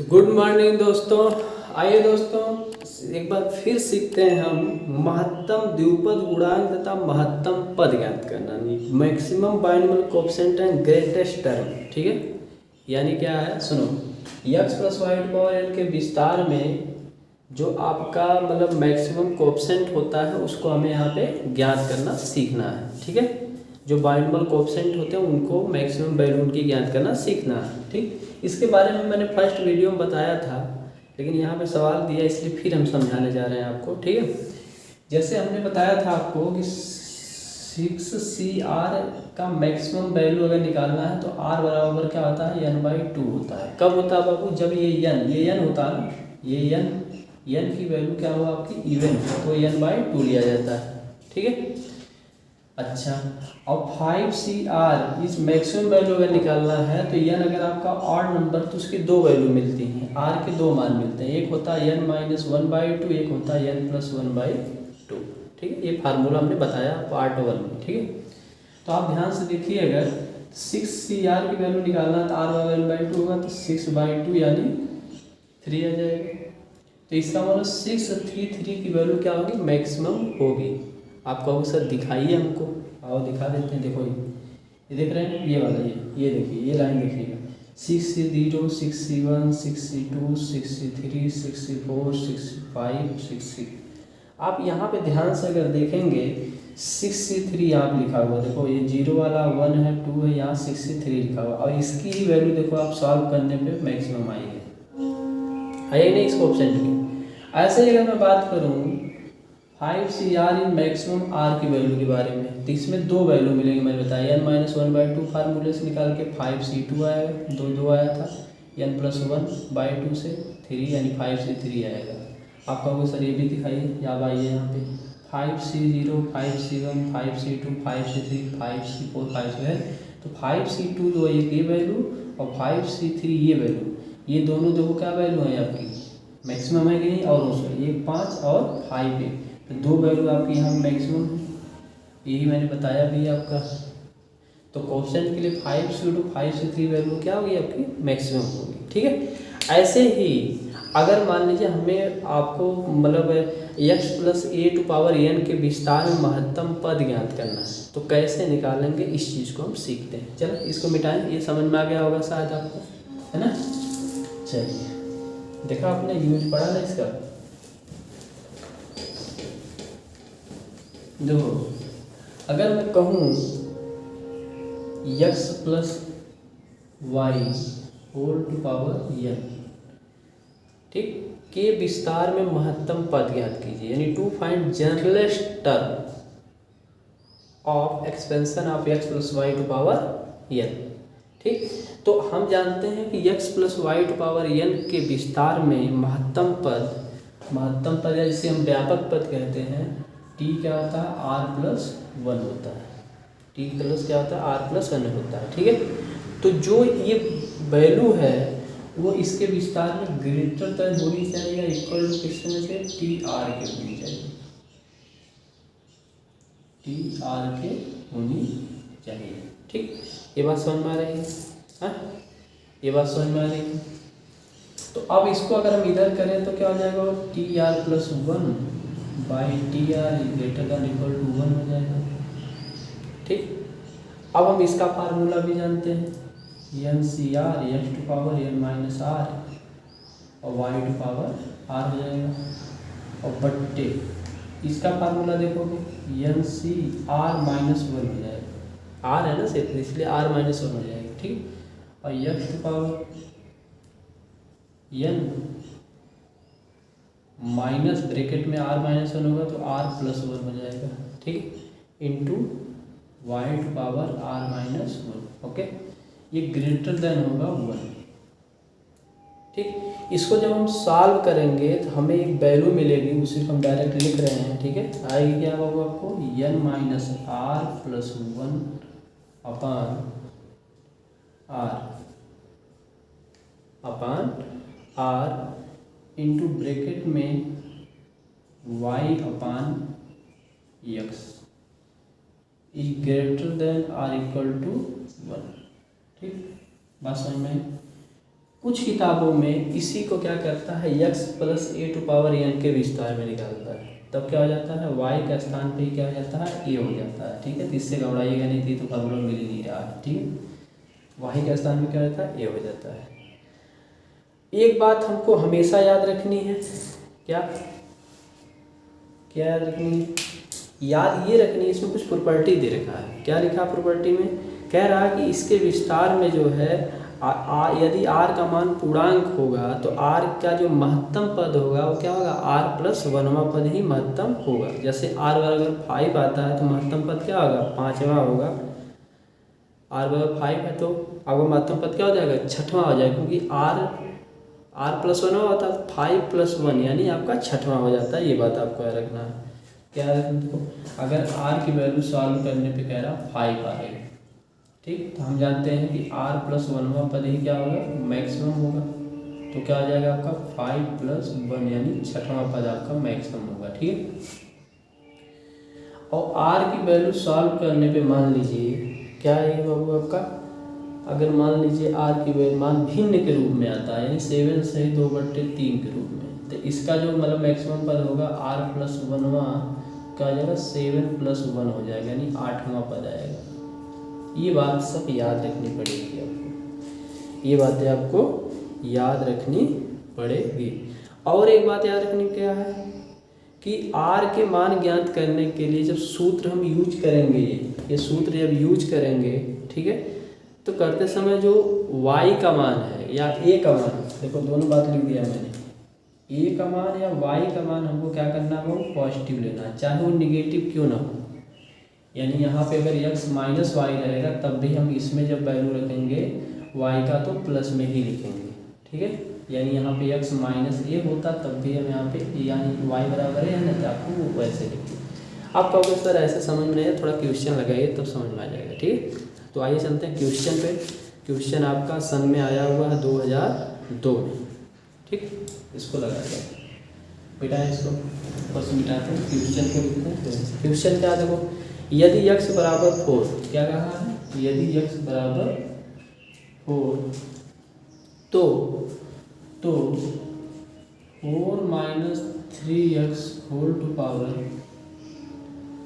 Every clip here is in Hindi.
तो गुड मॉर्निंग दोस्तों। आइए दोस्तों, एक बार फिर सीखते हैं हम महत्तम द्विपद गुणांक तथा महत्तम पद ज्ञात करना, maximum binomial coefficient and greatest term. ठीक है, यानी क्या है, सुनो। x plus y power n के विस्तार में जो आपका मतलब मैक्सिमम कोएफिशिएंट होता है उसको हमें यहाँ पे ज्ञात करना सीखना है। ठीक है, जो बाइनोमियल कोएफिशिएंट होते हैं उनको मैक्सिमम वैल्यू उनकी ज्ञात करना सीखना है। ठीक, इसके बारे में मैंने फर्स्ट वीडियो में बताया था, लेकिन यहाँ पे सवाल दिया इसलिए फिर हम समझाने जा रहे हैं आपको। ठीक है, जैसे हमने बताया था आपको कि 6CR का मैक्सिमम वैल्यू अगर निकालना है तो R बराबर क्या होता है, n/2 होता है। कब होता है बाबू, जब ये n होता है ना, ये n की वैल्यू क्या हुआ आपकी इवन, तो n/2 लिया जाता है। ठीक है, अच्छा, और 5CR इस मैक्सिमम वैल्यू अगर निकालना है तो n अगर आपका ऑड नंबर तो उसकी दो वैल्यू मिलती हैं, r के दो मान मिलते हैं, एक होता है n-1/2, एक होता है n+1/2। ठीक है, ये फार्मूला हमने बताया पार्ट 1 में। ठीक है, तो आप ध्यान से देखिए, अगर 6CR की वैल्यू निकालना है तो r n/2 होगा, तो 6/2 यानी 3 आ जाएगा। तो इसका मतलब 633 की वैल्यू क्या होगी, मैक्सिमम होगी। आप कहोगे सर दिखाइए हमको, आओ दिखा देते हैं। देखो ये देख रहे हैं, ये वाला, ये देखिए, ये लाइन देखिएगा, 6C0 6C1 6C2 6C3 6C4 6C5 6C। आप यहाँ पे ध्यान से अगर देखेंगे 6C3 यहाँ लिखा हुआ, देखो ये 0 वाला 1 है 2 है, यहाँ 6C3 लिखा हुआ, और इसकी ही वैल्यू देखो आप सॉल्व करने पे मैक्सिमम आई है नहीं इसको ऑप्शन की। ऐसे ही अगर मैं बात करूँ 5CR इन मैक्सिमम R की वैल्यू के बारे में, तो इसमें दो वैल्यू मिलेगी, मैंने बताया n-1/2 फार्मूले से निकाल के 5C2 आएगा, दो आया था, n+1/2 से 3 यानी 5C3 आएगा। आप कहोगे सर ये भी दिखाइए, या अब आइए यहाँ पे 5C0 5C1 5C2 5C3 5C4 5C है, तो 5C2 जो है ये वैल्यू और 5C3 ये वैल्यू, ये दोनों देखो क्या वैल्यू है आपकी, मैक्सिमम है कि नहीं, और उसमें ये 5 और 5 है, तो दो वैल्यू आपकी यहाँ मैक्सिमम है, यही मैंने बताया भी आपका। तो कोएफिशिएंट के लिए 5C2 5C3 वैल्यू क्या होगी आपकी, मैक्सिमम होगी। ठीक है, ऐसे ही अगर मान लीजिए हमें आपको मतलब x + a⁴n के विस्तार में महत्तम पद ज्ञात करना है, तो कैसे निकालेंगे इस चीज़ को हम सीखते हैं। चलो इसको मिटाएं, ये समझ में आ गया होगा शायद आपको, है ना। चलिए, देखा आपने यूज पढ़ा ना इसका। देखो अगर मैं कहूँ x + y⁴n, ठीक, के विस्तार में महत्तम पद ज्ञात कीजिए, यानी to find generalest term of expansion of x + y⁴n। ठीक, तो हम जानते हैं कि x + y⁴n के विस्तार में महत्तम पद या जिसे हम व्यापक पद कहते हैं, t क्या होता है, r+1 होता है, t प्लस क्या होता है, r+1 होता है। ठीक है, तो जो ये वैल्यू है वो इसके विस्तार में ग्रेटर देन होनी चाहिए या इक्वल टू किसमें से, tr के होनी चाहिए, tr के होनी चाहिए। ठीक, ये बात समझ में आ रही है, हाँ, ये बात समझ में आ रही है। तो अब इसको अगर हम इधर करें तो क्या हो जाएगा, tr+1/tr > 1 हो जाएगा। ठीक, अब हम इसका फार्मूला भी जानते हैं, NCR x⁴n - r और y⁴r हो जाएगा, और बट्टे इसका फार्मूला देखोगे NCr-1 हो जाएगा, r है ना सिर्फ इसलिए r-1 हो जाएगा। ठीक, और x⁴n माइनस ब्रैकेट में r-1 होगा तो r+1 हो जाएगा। ठीक, इंटू y⁴r-1। ओके, ये ग्रेटर देन होगा 1। ठीक, इसको जब हम सॉल्व करेंगे तो हमें एक वैल्यू मिलेगी, उसी को हम डायरेक्ट लिख रहे हैं। ठीक है, आएगी क्या होगा आपको, n-r+1/r इंटू ब्रैकेट में y/x is greater than r = 1। ठीक, बात समझ में। कुछ किताबों में इसी को क्या करता है x plus a to power n के विस्तार में निकालता है, तब क्या हो जाता है y का स्थान पे क्या हो जाता है a हो जाता है। ठीक है, तो इससे घबराइएगा नहीं थी, तो फार्मूला मिल ही नहीं रहा है। ठीक है, y का स्थान में क्या होता है a हो जाता है। एक बात हमको हमेशा याद रखनी है, क्या क्या याद रखनी है, याद ये रखनी है, इसमें कुछ प्रॉपर्टी दे रखा है। क्या लिखा प्रॉपर्टी में, कह रहा है कि इसके विस्तार में जो है यदि r का मान पूर्णांक होगा तो r का जो महत्तम पद होगा वो क्या होगा, r प्लस 1वां पद ही महत्तम होगा। जैसे r बराबर 5 आता है तो महत्तम पद क्या होगा, 5वां होगा। r बराबर 5 है तो अब महत्तम पद क्या हो जाएगा, 6वां हो जाएगा, क्योंकि r प्लस 1वां होता है, 5 प्लस 1 यानी आपका 6वां हो जाता है। ये बात आपको याद रखना है। क्या रखना, देखो अगर r की वैल्यू सॉल्व करने पे कह रहा 5 आ रही है, ठीक, तो हम जानते हैं कि r प्लस 1वां पद ही क्या होगा, मैक्सिमम होगा। तो क्या आ जाएगा आपका 5 प्लस 1 यानी 6वां पद आपका मैक्सिमम होगा। ठीक है, और r की वैल्यू सॉल्व करने पे मान लीजिए क्या है बाबू आपका, अगर मान लीजिए r की वैल्यू मान भिन्न के रूप में आता है, यानी 7 से 2/3 के रूप में, तो इसका जो मतलब मैक्सिमम पद होगा r प्लस 1वां क्या हो जाएगा, 7 प्लस 1 हो जाएगा, यानी 8वां पद आएगा। ये बात सब याद रखनी पड़ेगी आपको, ये बातें आपको याद रखनी पड़ेगी। और एक बात याद रखनी क्या है कि r के मान ज्ञात करने के लिए जब सूत्र हम यूज करेंगे, ये सूत्र जब यूज करेंगे, ठीक है, तो करते समय जो y का मान है या a का मान, देखो दोनों बात लिख दिया मैंने, a का मान या y का मान हमको क्या करना है, वो पॉजिटिव लेना है, चाहे वो निगेटिव क्यों ना हो। यानी यहाँ पे अगर x माइनस वाई रहेगा तब भी हम इसमें जब वैल्यू रखेंगे y का तो प्लस में ही लिखेंगे। ठीक है, यानी यहाँ पे x माइनस ए होता तब भी हम यहाँ पे यानी y बराबर है ना, तो आपको वो वैसे लिखिए। आप कहोगे सर ऐसे समझ में नहीं है, थोड़ा क्वेश्चन लगाइए तब समझ में आ जाएगा। ठीक है, तो आइए चलते हैं क्वेश्चन पे। क्वेश्चन आपका सन में आया हुआ है 2002 में। ठीक, इसको लगा दिया बेटा, इसको बस मिटाते हैं, क्वेश्चन को लिखते हैं। क्वेश्चन क्या, देखो यदि x बराबर 4, क्या कहा है, यदि x बराबर 4 तो 4 minus 3x whole to power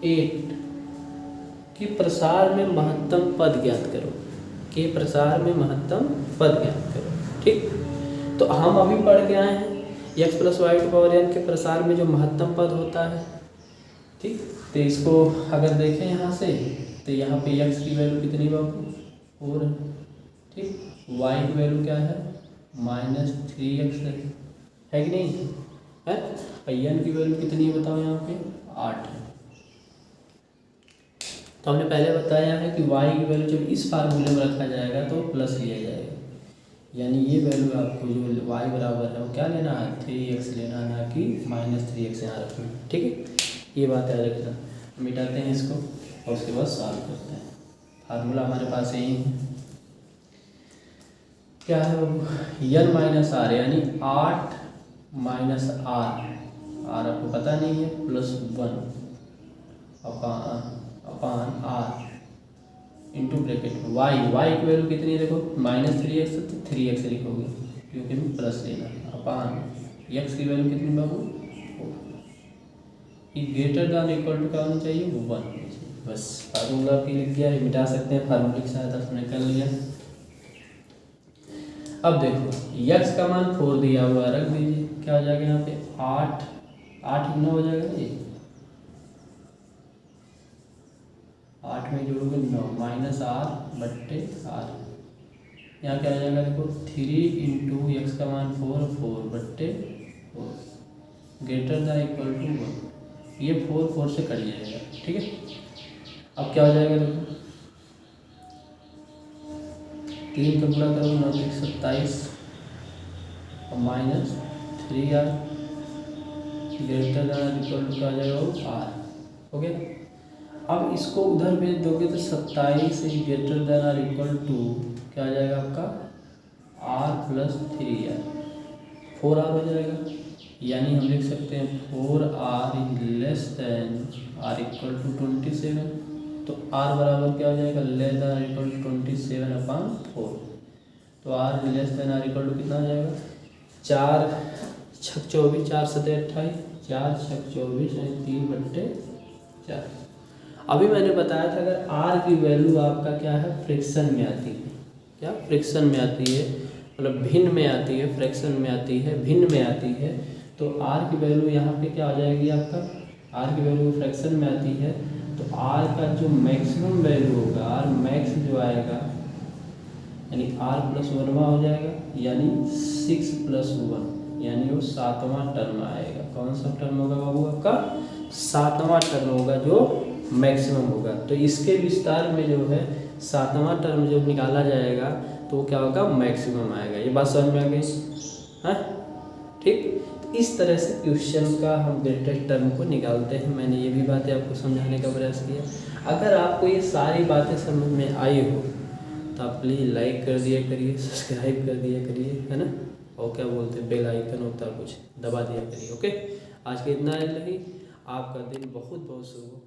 8 के प्रसार में महत्तम पद ज्ञात करो, के प्रसार में महत्तम पद ज्ञात करो। ठीक, तो हम अभी पढ़ के आए हैं x plus y to power n के प्रसार में जो महत्तम पद होता है। ठीक, तो इसको अगर देखें यहाँ से, तो यहाँ पे x की वैल्यू कितनी बाबू 4 है। ठीक, y की वैल्यू क्या है, -3x है कि नहीं है, और n की वैल्यू कितनी है बताओ, यहाँ पे 8 है। तो हमने पहले बताया है कि y की वैल्यू जब इस फार्मूले में रखा जाएगा तो प्लस लिया जाएगा, यानी ये वैल्यू आपको जो y बराबर है वो क्या लेना है, 3x लेना, ना कि -3x यहाँ रखना। ठीक है, ये बात याद रखना। मिटाते हैं इसको और उसके बाद सॉल्व करते हैं। फार्मूला हमारे पास यही है, क्या है बाबू, n माइनस आर, यानी 8 माइनस आर आपको पता नहीं है, plus 1 upon r into bracket y की वैल्यू कितनी है, देखो -3x तो 3x लिखोगे क्योंकि हमें प्लस लेना, अपान x की वैल्यू कितनी बाबू, ग्रेटर दैन इक्वल टू क्या होनी चाहिए, 1 होनी चाहिए। बस फार्मूला की लिख दिया, मिटा सकते हैं, फार्मूले की सहायता से कर लिया। अब देखो x का मान 4 दिया हुआ है, रख दीजिए, क्या हो जाएगा यहाँ पे 8 9 हो जाएगा, ये 8 में जोड़ोगे 9 माइनस r/r, यहाँ क्या हो जाएगा, देखो 3 इंटू एक्स का मान 4 ग्रेटर दैन इक्वल टू 1, ये 4 से कट जाएगा। ठीक है, अब क्या हो जाएगा, देखो 3 का गुणा करो 9 3 27 और -3r greater than equal to क्या हो जाएगा, r। ओके, अब इसको उधर भेज दोगे तो 27 greater than or equal to क्या आ जाएगा आपका, r प्लस 3r, 4r हो जाएगा। यानी हम लिख सकते हैं 4r less than r equal to 27, तो r बराबर क्या हो जाएगा, लेस दैन इक्वल टू 27/4। तो r less than or equal to कितना आ जाएगा, 4 छक 24, 4 सते 28, 4 छक 24 यानी 3/4। अभी मैंने बताया था अगर r की वैल्यू आपका क्या है, फ्रैक्शन में आती है, क्या फ्रैक्शन में आती है, मतलब भिन्न में आती है, फ्रैक्शन में आती है, भिन्न में आती है, तो r की वैल्यू यहाँ पे क्या आ जाएगी आपका, r की वैल्यू फ्रैक्शन में आती है तो r का जो मैक्सिमम वैल्यू होगा, r मैक्स जो आएगा यानी r + 1 हो जाएगा, यानी 6 + 1 यानी वो 7वां टर्म आएगा। कौन सा टर्म होगा बाबू आपका, 7वां टर्म होगा जो मैक्सिमम होगा। तो इसके विस्तार में जो है 7वां टर्म जब निकाला जाएगा तो क्या होगा, मैक्सिमम आएगा। ये बात समझ में आ गई, हाँ ठीक। इस तरह से क्वेश्चन का हम ग्रेटेस्ट टर्म को निकालते हैं। मैंने ये भी बातें आपको समझाने का प्रयास किया। अगर आपको ये सारी बातें समझ में आई हो तो आप प्लीज़ लाइक कर दिया करिए, सब्सक्राइब कर दिया करिए, है ना, और क्या बोलते हैं बेल आइकन होता है कुछ दबा दिया करिए। ओके, आज के इतना ही, आपका दिन बहुत बहुत शुभ हो।